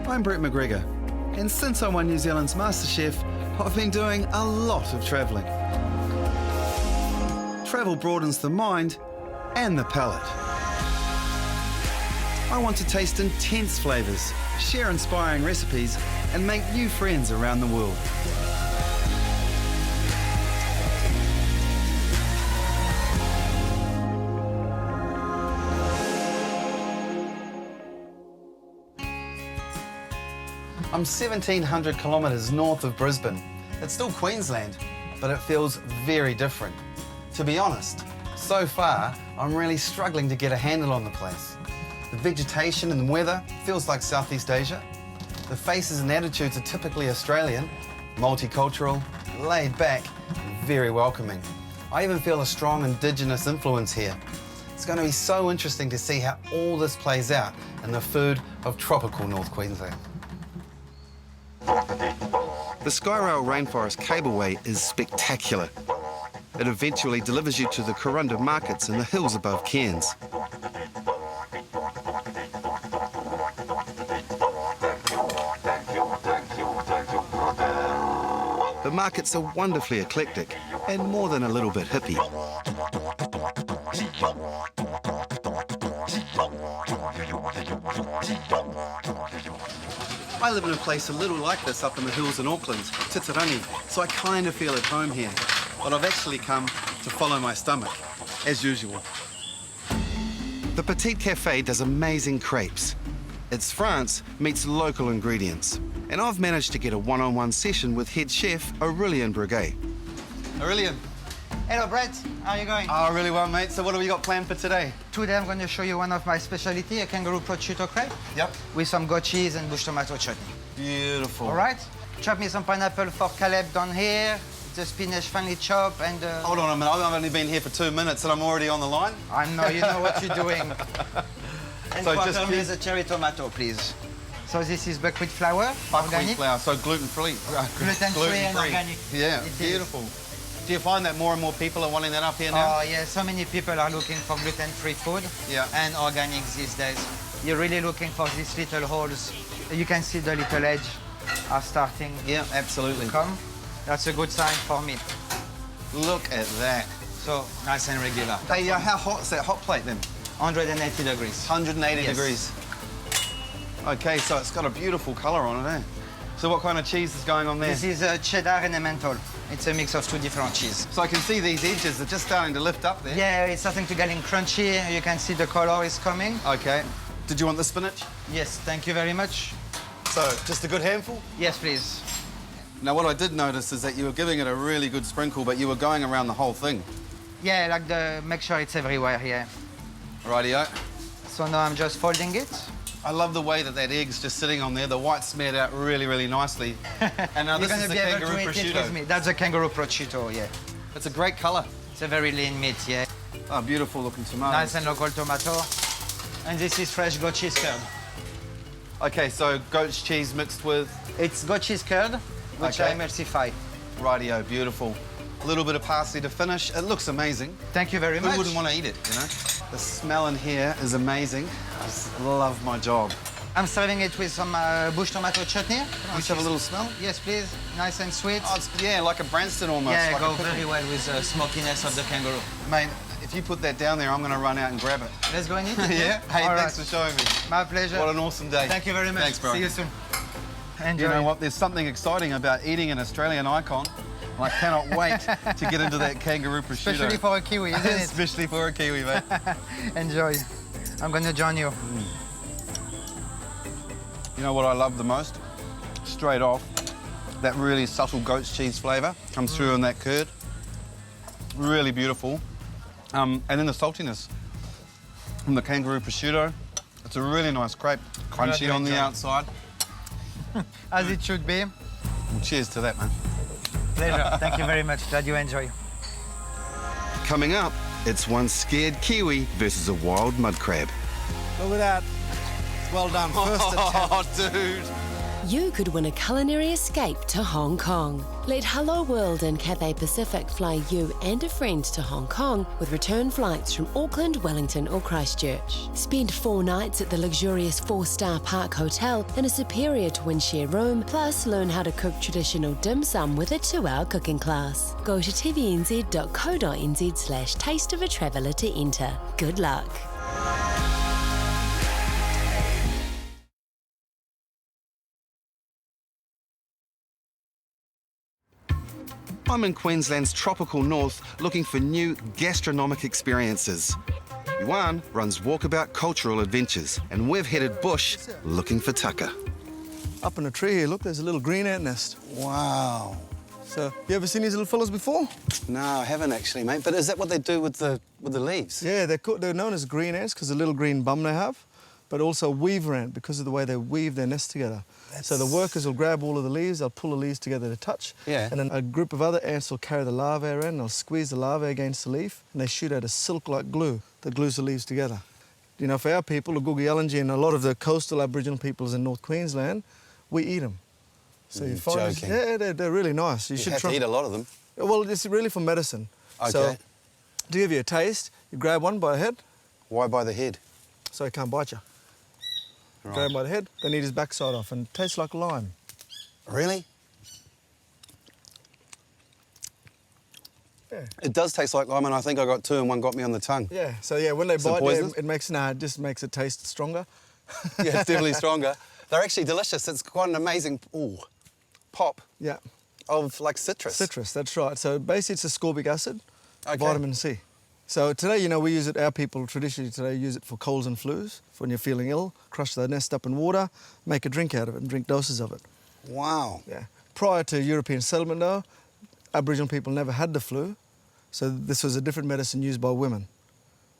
I'm Brett McGregor, and since I won New Zealand's MasterChef, I've been doing a lot of travelling. Travel broadens the mind and the palate. I want to taste intense flavours, share inspiring recipes, and make new friends around the world. I'm 1,700 kilometres north of Brisbane. It's still Queensland, but it feels very different. To be honest, so far, I'm really struggling to get a handle on the place. The vegetation and the weather feels like Southeast Asia. The faces and attitudes are typically Australian, multicultural, laid back, and very welcoming. I even feel a strong Indigenous influence here. It's going to be so interesting to see how all this plays out in the food of tropical North Queensland. The Skyrail Rainforest Cableway is spectacular. It eventually delivers you to the Corunda markets in the hills above Cairns. The markets are wonderfully eclectic and more than a little bit hippie. I live in a place a little like this up in the hills in Auckland, Titirangi, so I kind of feel at home here. But I've actually come to follow my stomach, as usual. The Petite Cafe does amazing crepes. It's France meets local ingredients. And I've managed to get a one-on-one session with head chef Aurélien Breguet. Aurélien. Hello, Brett. How are you going? Oh, really well, mate. So what have we got planned for today? Today I'm going to show you one of my specialty, a kangaroo prosciutto crepe. Yep. With some goat cheese and bush tomato chutney. Beautiful. All right. Chop me some pineapple for Caleb down here. The spinach finely chopped and... Hold on a minute. I've only been here for 2 minutes and I'm already on the line. I know. You know what you're doing. And so just me the cherry tomato, please. So this is buckwheat flour, buckwheat flour, so gluten-free. Gluten-free and organic. Yeah, beautiful. Do you find that more and more people are wanting that up here now? Oh, yeah, so many people are looking for gluten-free food and organic these days. You're really looking for these little holes. You can see the little edge are starting absolutely. to come. That's a good sign for me. Look at that. So, nice and regular. Hey, how hot is that hot plate then? 180 degrees. 180 degrees. OK, so it's got a beautiful colour on it, eh? So what kind of cheese is going on there? This is a cheddar and a menthol. It's a mix of 2 different cheese. So I can see these edges are just starting to lift up there. Yeah, it's starting to get crunchy. You can see the colour is coming. OK. Did you want the spinach? Yes, thank you very much. So, just a good handful? Yes, please. Now, what I did notice is that you were giving it a really good sprinkle, but you were going around the whole thing. Yeah, like make sure it's everywhere, yeah. Rightio. So now I'm just folding it. I love the way that egg's just sitting on there. The white's smeared out really, really nicely. And now this is the kangaroo prosciutto. That's a kangaroo prosciutto, yeah. It's a great colour. It's a very lean meat, yeah. Oh, beautiful looking tomatoes. Nice and local tomato. And this is fresh goat cheese curd. OK, so goat's cheese mixed with? It's goat cheese curd, which I emulsify. Rightio, beautiful. A little bit of parsley to finish. It looks amazing. Thank you very much. Who wouldn't want to eat it, you know? The smell in here is amazing. I just love my job. I'm serving it with some bush tomato chutney. You have a little smell? Yes, please. Nice and sweet. Oh, it's, like a Branston almost. Yeah, like go very well with the smokiness of the kangaroo. Mate, if you put that down there, I'm going to run out and grab it. Let's go and eat it. Yeah? Hey, thanks for showing me. My pleasure. What an awesome day. Thank you very much. Thanks, bro. See you soon. Enjoy. You know what? There's something exciting about eating an Australian icon. I cannot wait to get into that kangaroo prosciutto. Especially for a Kiwi, isn't it? Especially for a Kiwi, mate. Enjoy. I'm going to join you. You know what I love the most? Straight off, that really subtle goat's cheese flavour comes through in that curd. Really beautiful. And then the saltiness from the kangaroo prosciutto. It's a really nice crepe. Crunchy on the outside. As it should be. Well, cheers to that, man. Pleasure. Thank you very much. Glad you enjoy. Coming up, it's one scared Kiwi versus a wild mud crab. Look at that. Well done. First attempt. Oh, dude. You could win a culinary escape to Hong Kong. Let Hello World and Cathay Pacific fly you and a friend to Hong Kong with return flights from Auckland, Wellington or Christchurch. Spend 4 nights at the luxurious 4-star Park Hotel in a superior twin-share room, plus learn how to cook traditional dim sum with a 2-hour cooking class. Go to tvnz.co.nz/taste of a traveller to enter. Good luck. I'm in Queensland's tropical north looking for new gastronomic experiences. Yuan runs Walkabout Cultural Adventures, and we've headed bush looking for tucker. Up in a tree here, look, there's a little green ant nest. Wow. So, you ever seen these little fellas before? No, I haven't actually, mate. But is that what they do with the leaves? Yeah, they're known as green ants because of the little green bum they have, but also weaver ant because of the way they weave their nest together. So the workers will grab all of the leaves, they'll pull the leaves together to touch, and then a group of other ants will carry the larvae around, they'll squeeze the larvae against the leaf, and they shoot out a silk-like glue that glues the leaves together. You know, for our people, the Gugiyalanji and a lot of the coastal Aboriginal peoples in North Queensland, we eat them. So you find joking. Yeah, they're really nice. You should have try. to eat a lot of them. Well, it's really for medicine. Okay. So, to give you a taste, you grab one by the head, Why by the head? so he can't bite you. Right. Grab him by the head, then eat his backside off, and it tastes like lime. Really? Yeah. It does taste like lime, and I think I got 2 and 1 got me on the tongue. Yeah, so yeah, when they Is it bite, poisonous? it just makes it taste stronger. Yeah, it's definitely stronger. They're actually delicious. It's quite an amazing pop Yeah, of like citrus. citrus, that's right. So basically it's ascorbic acid, Okay. vitamin C. So today, you know, we use it, our people traditionally today use it for colds and flus. For when you're feeling ill, crush the nest up in water, make a drink out of it and drink doses of it. Wow. Yeah. Prior to European settlement though, Aboriginal people never had the flu, so this was a different medicine used by women.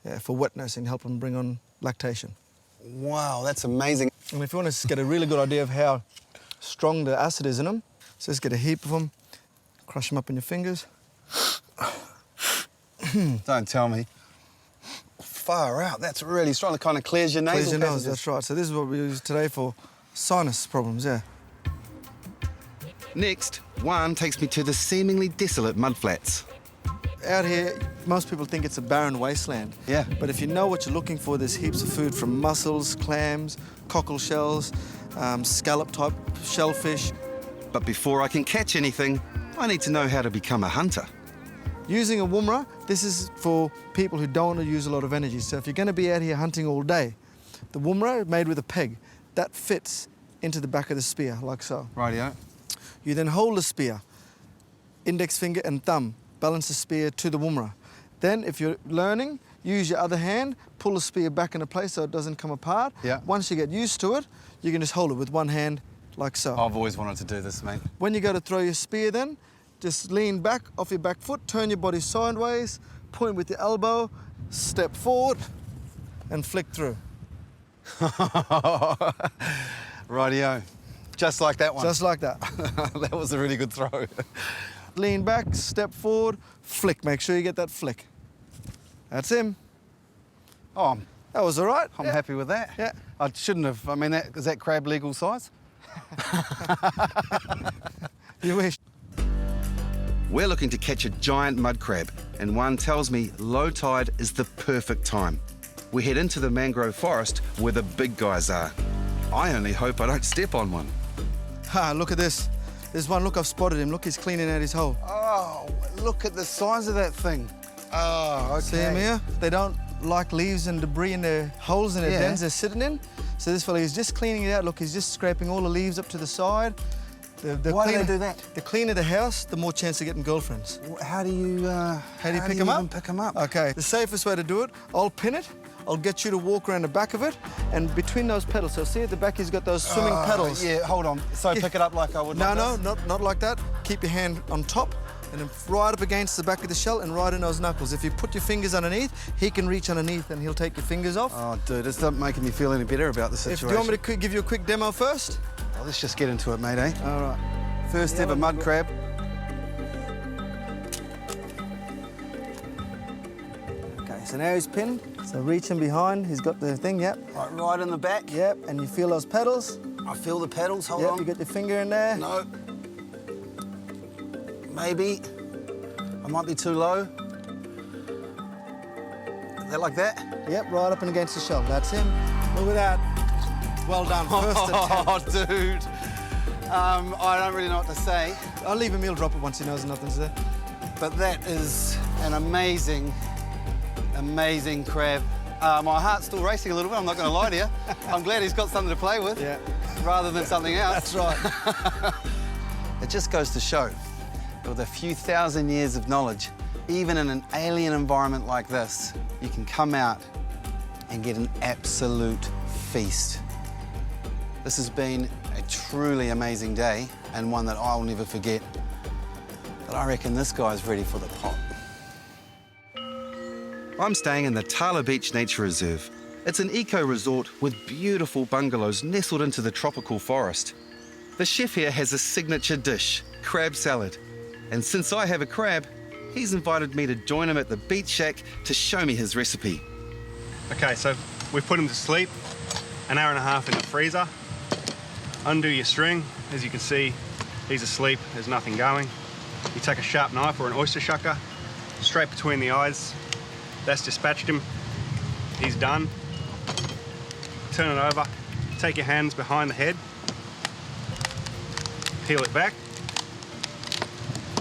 Yeah, for wet nursing, help them bring on lactation. Wow, that's amazing. And if you want to get a really good idea of how strong the acid is in them, so just get a heap of them, crush them up in your fingers. Don't tell me. Far out, that's really strong. It kind of clears your nasal Clears your nose, passages. that's right. So this is what we use today for sinus problems, yeah. Next, Juan takes me to the seemingly desolate mudflats. Out here, most people think it's a barren wasteland. Yeah. But if you know what you're looking for, there's heaps of food from mussels, clams, cockle shells, scallop-type shellfish. But before I can catch anything, I need to know how to become a hunter. Using a woomera, this is for people who don't want to use a lot of energy. So if you're going to be out here hunting all day, the woomera, made with a peg, that fits into the back of the spear, like so. Rightio. You then hold the spear, index finger and thumb, balance the spear to the woomera. Then, if you're learning, use your other hand, pull the spear back into place so it doesn't come apart. Yeah. Once you get used to it, you can just hold it with one hand, like so. I've always wanted to do this, mate. When you go to throw your spear then, just lean back off your back foot, turn your body sideways, point with your elbow, step forward, and flick through. Rightio. Just like that one. Just like that. That was a really good throw. Lean back, step forward, flick. Make sure you get that flick. That's him. Oh, That was all right. I'm Yeah. happy with that. Yeah. I shouldn't have. I mean, is that crab legal size? You wish. We're looking to catch a giant mud crab, and one tells me low tide is the perfect time. We head into the mangrove forest where the big guys are. I only hope I don't step on one. Ha, look at this. There's one, look, I've spotted him. Look, he's cleaning out his hole. Oh, look at the size of that thing. Oh, okay. See him here? They don't like leaves and debris in their holes in their Yeah. dens they're sitting in. So this fella, he's just cleaning it out. Look, he's just scraping all the leaves up to the side. Why do they do that? The cleaner the house, the more chance of getting girlfriends. How do you pick them up? Pick them up? Okay, the safest way to do it, I'll pin it. I'll get you to walk around the back of it, and between those pedals, so see at the back he's got those swimming pedals. Yeah, hold on. So pick it up like I would. No, like no, this? not like that. Keep your hand on top, and then right up against the back of the shell and right in those knuckles. If you put your fingers underneath, he can reach underneath and he'll take your fingers off. Oh, dude, it's not making me feel any better about the Do situation. you want me to give you a quick demo first? Oh, let's just get into it, mate, eh? All right. First ever mud crab. Okay, so now he's pinned. So reach in behind, he's got the thing, yep. Right in the back? Yep, and you feel those pedals? I feel the pedals, hold Yep, on. you got your finger in there? No. Maybe. I might be too low. Is that like that? Yep, right up and against the shell. That's him. Look at that. Well done, first attempt. Oh, dude. I don't really know what to say, I'll leave him, he'll drop it once he knows nothing's there. but that is an amazing, amazing crab. My heart's still racing a little bit, I'm not going to lie to you. I'm glad he's got something to play with, Yeah. rather than something else. That's right. It just goes to show that with a few thousand years of knowledge, even in an alien environment like this, you can come out and get an absolute feast. This has been a truly amazing day and one that I'll never forget. But I reckon this guy's ready for the pot. I'm staying in the Thala Beach Nature Reserve. It's an eco-resort with beautiful bungalows nestled into the tropical forest. The chef here has a signature dish, crab salad. And since I have a crab, he's invited me to join him at the beach shack to show me his recipe. Okay, so we've put him to sleep, an hour and a half in the freezer. Undo your string. As you can see, he's asleep, there's nothing going. You take a sharp knife or an oyster shucker, straight between the eyes. That's dispatched him. He's done. Turn it over, take your hands behind the head, peel it back.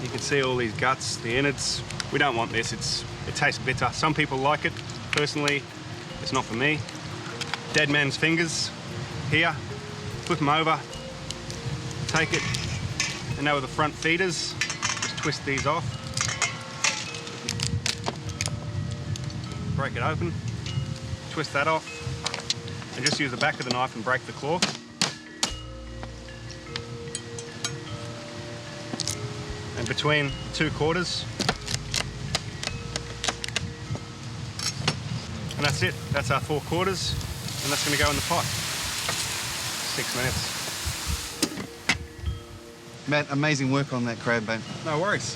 You can see all these guts, the innards. We don't want this, it tastes bitter. Some people like it. Personally, it's not for me. Dead man's fingers, here. Flip them over, take it, and now with the front feeders, just twist these off. Break it open, twist that off, and just use the back of the knife and break the claw. And between the two quarters. And that's it, that's our 4 quarters, and that's gonna go in the pot. 6 minutes. Matt, amazing work on that crab, mate. No worries.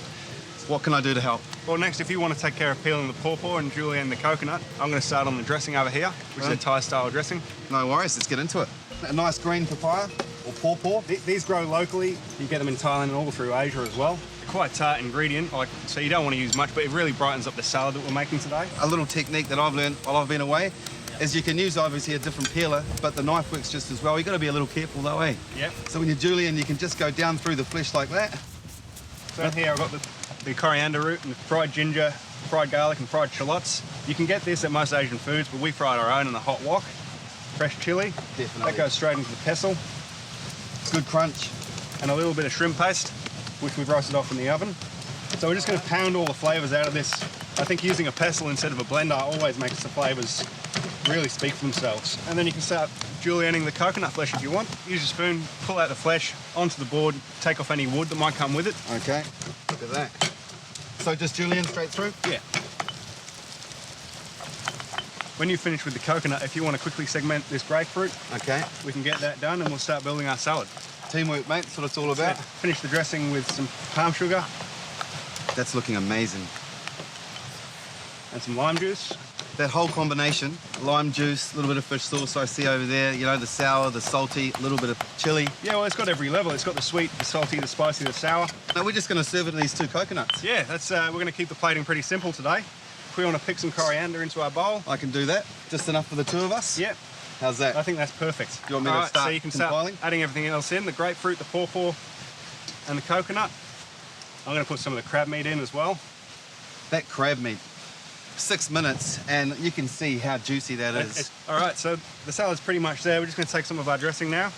What can I do to help? Well, next, if you want to take care of peeling the pawpaw and julienne the coconut, I'm going to start on the dressing over here, which is a Thai-style dressing. No worries, let's get into it. A nice green papaya or pawpaw. These grow locally. You get them in Thailand and all through Asia as well. They're quite tart ingredient, so you don't want to use much, but it really brightens up the salad that we're making today. A little technique that I've learned while I've been away is you can use obviously a different peeler, but the knife works just as well. You've got to be a little careful though, eh? Yep. So when you're julienne, you can just go down through the flesh like that. So here I've got the coriander root and the fried ginger, fried garlic and fried shallots. You can get this at most Asian foods, but we fried our own in the hot wok. Fresh chili. Definitely. That goes straight into the pestle. Good crunch. And a little bit of shrimp paste, which we've roasted off in the oven. So we're just going to pound all the flavours out of this. I think using a pestle instead of a blender always makes the flavours really speak for themselves. And then you can start julienning the coconut flesh if you want. Use a spoon, pull out the flesh onto the board, take off any wood that might come with it. Okay, look at that. So just julienne straight through? Yeah. When you finish with the coconut, if you want to quickly segment this grapefruit, Okay. we can get that done and we'll start building our salad. Teamwork, mate, that's what it's all about. Finish the dressing with some palm sugar That's looking amazing. and some lime juice. That whole combination, lime juice, a little bit of fish sauce I see over there, you know, the sour, the salty, a little bit of chili. Yeah, well, it's got every level. It's got the sweet, the salty, the spicy, the sour. Now we're just going to serve it in these 2 coconuts. Yeah, that's we're going to keep the plating pretty simple today. If we want to pick some coriander into our bowl, I can do that. Just enough for the 2 of us? yeah, How's that? I think that's perfect. Do you want me to Alright, start so you can compiling? start adding everything else in, the grapefruit, the pawpaw, and the coconut. I'm going to put some of the crab meat in as well. That crab meat, 6 minutes, and you can see how juicy that is. All right, so the salad's pretty much there. We're just going to take some of our dressing now.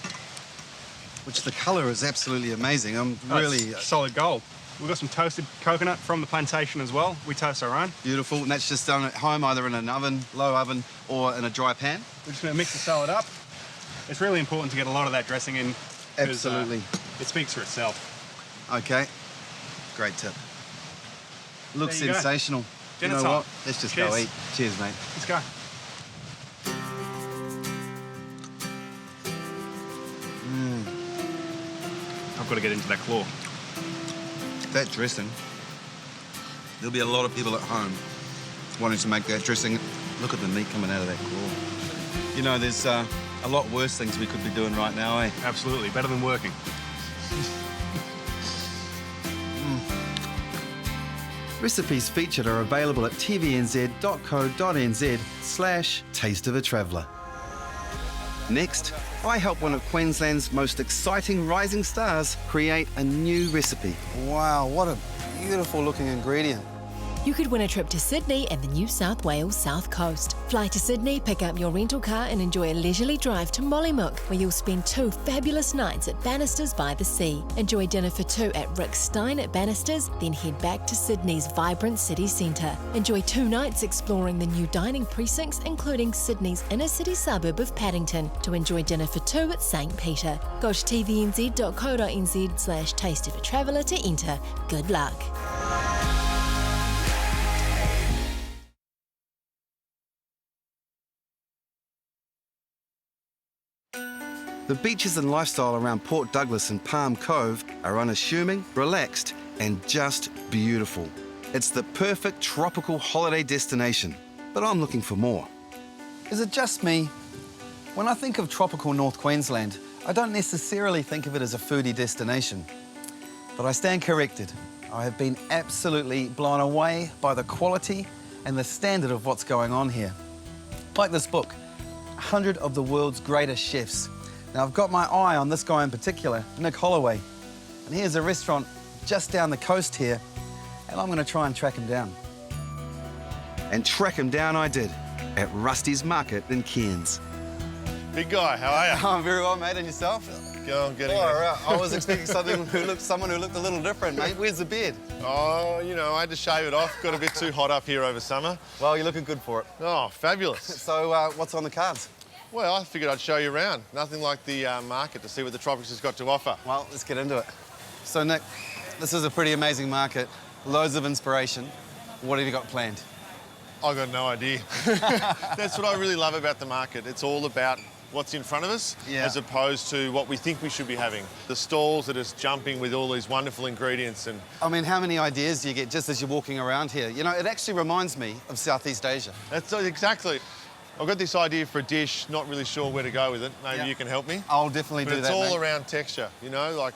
Which the colour is absolutely amazing. I'm Oh, really it's solid gold. We've got some toasted coconut from the plantation as well. We toast our own. beautiful, and that's just done at home, either in an oven, low oven, or in a dry pan. We're just going to mix the salad up. It's really important to get a lot of that dressing in. 'Cause, Absolutely. it speaks for itself. Okay, great tip. Looks There you go. sensational. Dinner you know time. what? Let's just Cheers. go eat. Cheers, mate. Let's go. I've got to get into that claw. That dressing, there'll be a lot of people at home wanting to make that dressing Look at the meat coming out of that claw. You know, there's a lot worse things we could be doing right now, eh? Absolutely, better than working. Recipes featured are available at tvnz.co.nz/Taste of a Traveller. Next, I help one of Queensland's most exciting rising stars create a new recipe. Wow, what a beautiful looking ingredient. You could win a trip to Sydney and the New South Wales South Coast. Fly to Sydney, pick up your rental car and enjoy a leisurely drive to Mollymook, where you'll spend 2 fabulous nights at Bannisters by the Sea. Enjoy dinner for 2 at Rick Stein at Bannisters, then head back to Sydney's vibrant city centre. Enjoy 2 nights exploring the new dining precincts, including Sydney's inner city suburb of Paddington, to enjoy dinner for 2 at St Peter. Go to tvnz.co.nz/Taste of a Traveller to enter. Good luck. The beaches and lifestyle around Port Douglas and Palm Cove are unassuming, relaxed, and just beautiful. It's the perfect tropical holiday destination, but I'm looking for more. Is it just me? When I think of tropical North Queensland, I don't necessarily think of it as a foodie destination. But I stand corrected. I have been absolutely blown away by the quality and the standard of what's going on here. Like this book, 100 of the world's greatest chefs. Now, I've got my eye on this guy in particular, Nick Holloway. And here's a restaurant just down the coast here, and I'm going to try and track him down. And track him down I did, at Rusty's Market in Cairns. Big guy, how are you? I'm very well, mate, and yourself? I'm getting All there. right. I was expecting someone who looked a little different, mate. Where's the beard? Oh, you know, I had to shave it off. Got a bit too hot up here over summer. Well, you're looking good for it. Oh, fabulous. So, what's on the cards? Well, I figured I'd show you around. Nothing like the market to see what the tropics has got to offer. Well, let's get into it. So, Nick, this is a pretty amazing market. Loads of inspiration. What have you got planned? I got no idea. That's what I really love about the market. It's all about what's in front of us, as opposed to what we think we should be having. The stalls are just jumping with all these wonderful ingredients. And I mean, how many ideas do you get just as you're walking around here? You know, it actually reminds me of Southeast Asia. That's exactly. I've got this idea for a dish, not really sure where to go with it. Maybe you can help me. I'll definitely do that, But it's all mate. around texture, you know, like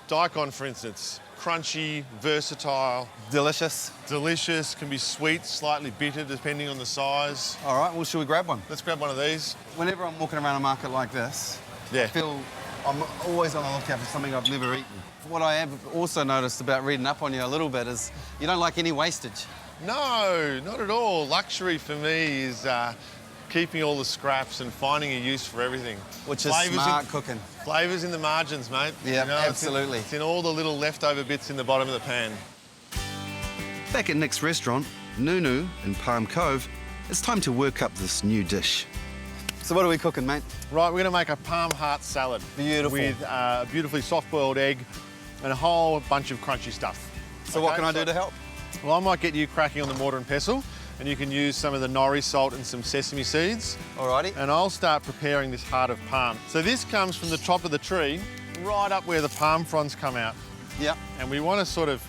daikon, for instance. Crunchy, versatile. Delicious. Delicious, can be sweet, slightly bitter, depending on the size. All right, well, should we grab one? Let's grab one of these. Whenever I'm walking around a market like this, I feel I'm always on the lookout for something I've never eaten. What I have also noticed about reading up on you a little bit is you don't like any wastage. No, not at all. Luxury for me is keeping all the scraps and finding a use for everything. Which is smart cooking. Flavours in the margins, mate. Yeah, you know, absolutely. It's in all the little leftover bits in the bottom of the pan. Back at Nick's restaurant, Nunu in Palm Cove, it's time to work up this new dish. So what are we cooking, mate? Right, we're going to make a palm heart salad. Beautiful. With a beautifully soft-boiled egg and a whole bunch of crunchy stuff. So what can I do to help? Well, I might get you cracking on the mortar and pestle, and you can use some of the nori salt and some sesame seeds. Alrighty. And I'll start preparing this heart of palm. So this comes from the top of the tree, right up where the palm fronds come out. Yep. And we want to sort of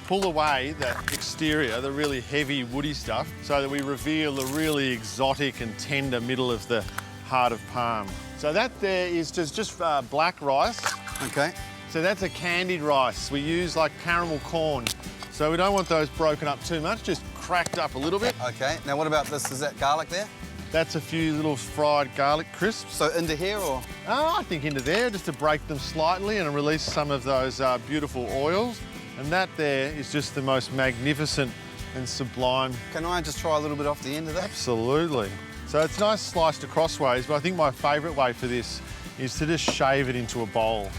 pull away that exterior, the really heavy woody stuff, so that we reveal the really exotic and tender middle of the heart of palm. So that there is just black rice. Okay. So that's a candied rice. We use like caramel corn. So we don't want those broken up too much, just cracked up a little bit. Okay, now what about this? Is that garlic there? That's a few little fried garlic crisps. So into here or? Oh, I think into there, just to break them slightly and release some of those beautiful oils. And that there is just the most magnificent and sublime. Can I just try a little bit off the end of that? Absolutely. So it's nice sliced across ways, but I think my favourite way for this is to just shave it into a bowl.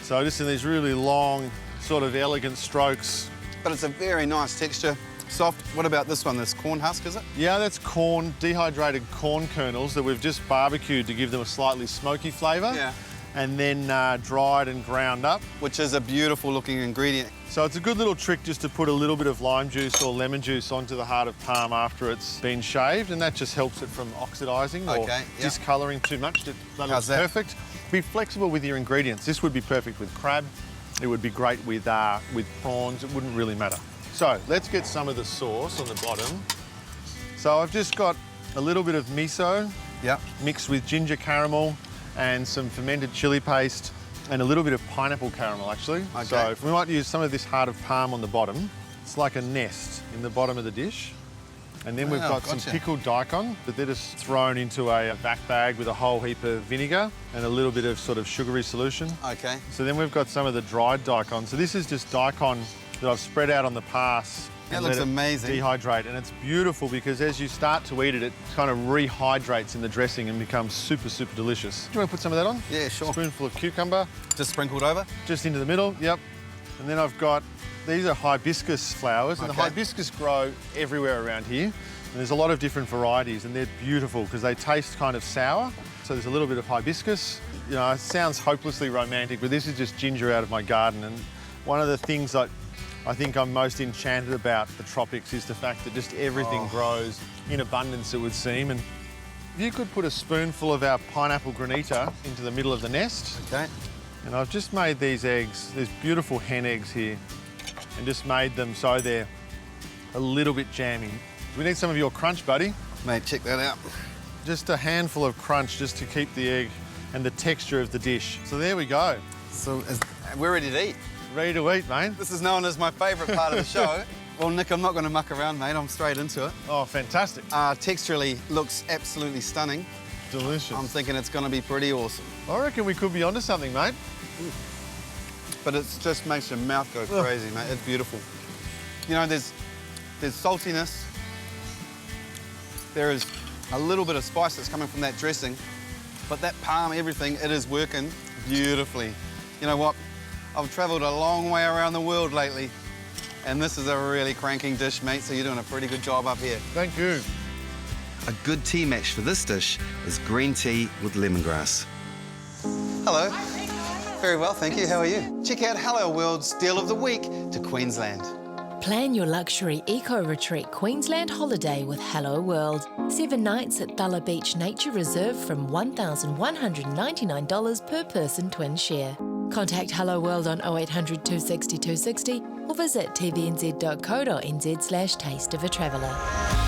So just in these really long, sort of elegant strokes. But it's a very nice texture, soft. What about this one, this corn husk, is it? Yeah, that's corn, dehydrated corn kernels that we've just barbecued to give them a slightly smoky flavour. Yeah. And then dried and ground up. Which is a beautiful looking ingredient. So it's a good little trick just to put a little bit of lime juice or lemon juice onto the heart of palm after it's been shaved, and that just helps it from oxidising or discolouring too much. That looks perfect. Be flexible with your ingredients. This would be perfect with crab. It would be great with prawns. It wouldn't really matter. So let's get some of the sauce on the bottom. So I've just got a little bit of miso mixed with ginger caramel and some fermented chili paste and a little bit of pineapple caramel, actually. Okay. So we might use some of this heart of palm on the bottom. It's like a nest in the bottom of the dish. And then we've got some pickled daikon, but they're just thrown into a vac bag with a whole heap of vinegar and a little bit of sort of sugary solution. Okay. So then we've got some of the dried daikon. So this is just daikon that I've spread out on the pass. That looks amazing. Dehydrate, and it's beautiful because as you start to eat it, it kind of rehydrates in the dressing and becomes super, super delicious. Do you want to put some of that on? Yeah, sure. Spoonful of cucumber. Just sprinkled over? Just into the middle, yep. And then I've got, these are hibiscus flowers, and the hibiscus grow everywhere around here. And there's a lot of different varieties, and they're beautiful because they taste kind of sour. So there's a little bit of hibiscus. You know, it sounds hopelessly romantic, but this is just ginger out of my garden. And one of the things that I think I'm most enchanted about the tropics is the fact that just everything grows in abundance, it would seem. And if you could put a spoonful of our pineapple granita into the middle of the nest. Okay. And I've just made these eggs, these beautiful hen eggs here, and just made them so they're a little bit jammy. We need some of your crunch, buddy. Mate, check that out. Just a handful of crunch just to keep the egg and the texture of the dish. So there we go. So we're ready to eat. Ready to eat, mate. This is known as my favourite part of the show. Well, Nick, I'm not going to muck around, mate. I'm straight into it. Oh, fantastic. Texturally looks absolutely stunning. Delicious. I'm thinking it's going to be pretty awesome. I reckon we could be onto something, mate. But it just makes your mouth go crazy, mate. It's beautiful. You know, there's saltiness. There is a little bit of spice that's coming from that dressing. But that palm, everything, it is working beautifully. You know what? I've travelled a long way around the world lately, and this is a really cranking dish, mate, so you're doing a pretty good job up here. Thank you. A good tea match for this dish is green tea with lemongrass. Hello. Very well, thank you. How are you? Check out Hello World's Deal of the Week to Queensland. Plan your luxury eco-retreat Queensland holiday with Hello World. 7 nights at Thala Beach Nature Reserve from $1,199 per person twin share. Contact Hello World on 0800 260 260 or visit tvnz.co.nz/taste of a traveller.